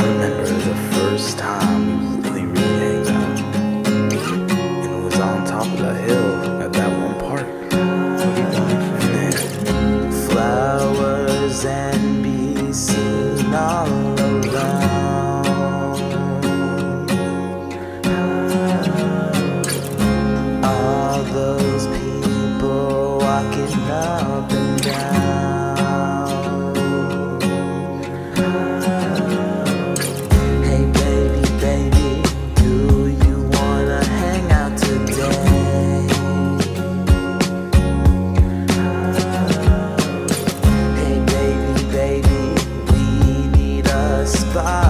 remember the first time we really hanged out, and it was on top of the hill at that one park. Man, flowers and bees seen all around. All those people walking up and down. Hey baby, baby, do you wanna hang out today? Hey baby, baby, we need a spot.